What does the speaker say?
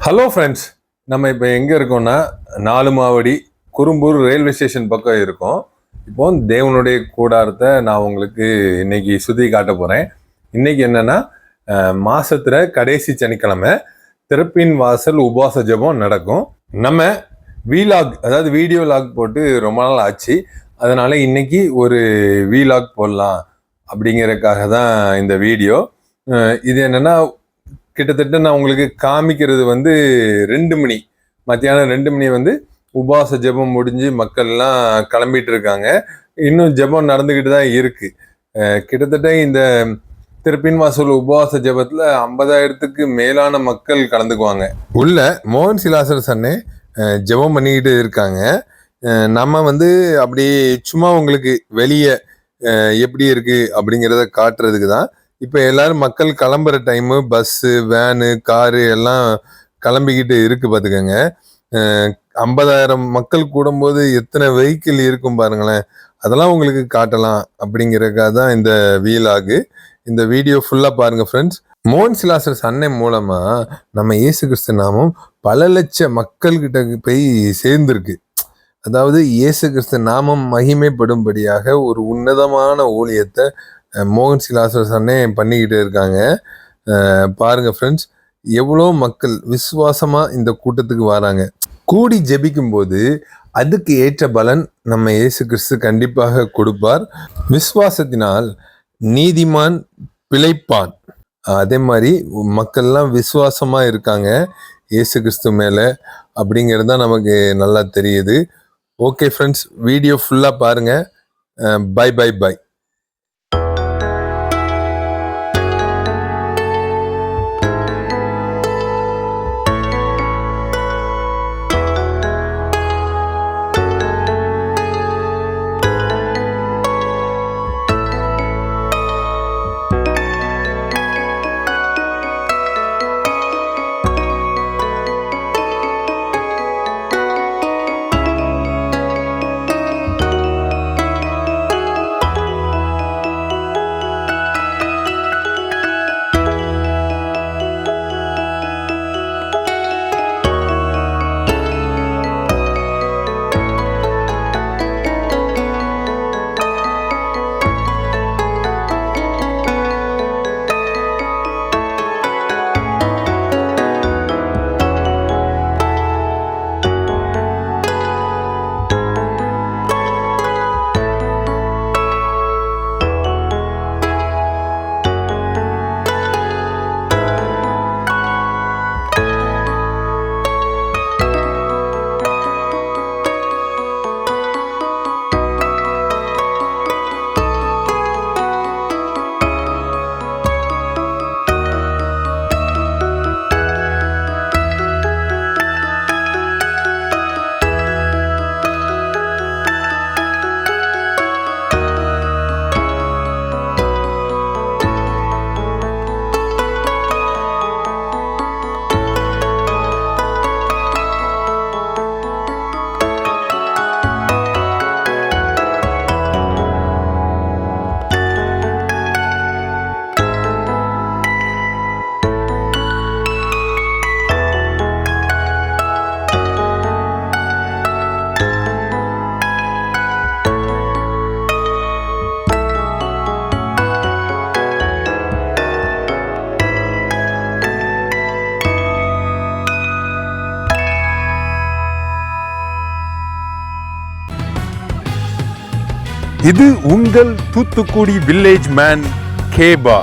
Hello friends, நம்ம இப்போ எங்கே இருக்கோம்னா நாலுமாவடி குறும்பூர் ரயில்வே ஸ்டேஷன் பக்கம் இருக்கோம். இப்போ தேவனுடைய கூடாரத்தை நான் உங்களுக்கு இன்னைக்கு சுற்றி காட்ட போகிறேன். இன்னைக்கு என்னன்னா மாசத்துல கடைசி சனிக்கிழமை திறப்பின் வாசல் உபவாச ஜெபம் நடக்கும். நம்ம வீலாக், அதாவது வீடியோ லாக் போட்டு ரொம்ப நாள் ஆச்சு. அதனால இன்னைக்கு ஒரு வீலாக் போடலாம் அப்படிங்கிறதுக்காக தான் இந்த வீடியோ. இது என்னன்னா கிட்டத்தட்ட நான் உங்களுக்கு காமிக்கிறது 2 மணி, மத்தியானம் 2 மணி உபவாச ஜெபம் முடிஞ்சு மக்கள்லாம் கிளம்பிட்டு இருக்காங்க. இன்னும் ஜெபம் நடந்துக்கிட்டு தான் இருக்கு. கிட்டத்தட்ட இந்த திருப்பின் வாசல் உபவாச ஜெபத்துல 50,000க்கு மேலான மக்கள் கலந்துக்குவாங்க. உள்ள மோகன் சிலாசர் சன்னே ஜெபம் பண்ணிக்கிட்டு இருக்காங்க. நம்ம அப்படியே சும்மா உங்களுக்கு வெளியே எப்படி இருக்கு அப்படிங்கிறத காட்டுறதுக்கு தான். இப்போ எல்லாரும் மக்கள் கிளம்புற டைமு, பஸ்ஸு, வேனு, காரு எல்லாம் கிளம்பிக்கிட்டு இருக்கு பார்த்துக்கோங்க. 50,000 மக்கள் கூடும்போது எத்தனை வெஹிக்கிள் இருக்கும் பாருங்களேன். அதெல்லாம் உங்களுக்கு காட்டலாம் அப்படிங்கிறதுக்காக தான் இந்த வீலாகு. இந்த வீடியோ ஃபுல்லாக பாருங்கள் ஃப்ரெண்ட்ஸ். மோகன் சிலாசர் அன்னை மூலமாக நம்ம இயேசு கிறிஸ்து நாமம் பல லட்ச மக்கள்கிட்ட போய் சேர்ந்துருக்கு. அதாவது இயேசு கிறிஸ்து நாமம் மகிமைப்படும்படியாக ஒரு உன்னதமான ஊழியத்தை மோகன் சிலாசர் அண்ணே பண்ணிக்கிட்டு இருக்காங்க. பாருங்க ஃப்ரெண்ட்ஸ், எவ்வளோ மக்கள் விசுவாசமா இந்த கூட்டத்துக்கு வராங்க. கூடி ஜெபிக்கும் போது அதுக்கு ஏற்ற பலன் நம்ம இயேசு கிறிஸ்து கண்டிப்பாக கொடுப்பார். விசுவாசத்தினால் நீதிமான் பிழைப்பான். அதே மாதிரி மக்கள்லாம் விசுவாசமா இருக்காங்க இயேசு கிறிஸ்து மேல அப்படிங்கிறது தான் நமக்கு நல்லா தெரியுது. ஓகே ஃப்ரெண்ட்ஸ், வீடியோ ஃபுல்லா பாருங்க. Bye bye bye. இது உங்கள் தூத்துக்குடி வில்லேஜ் மேன் கேபா.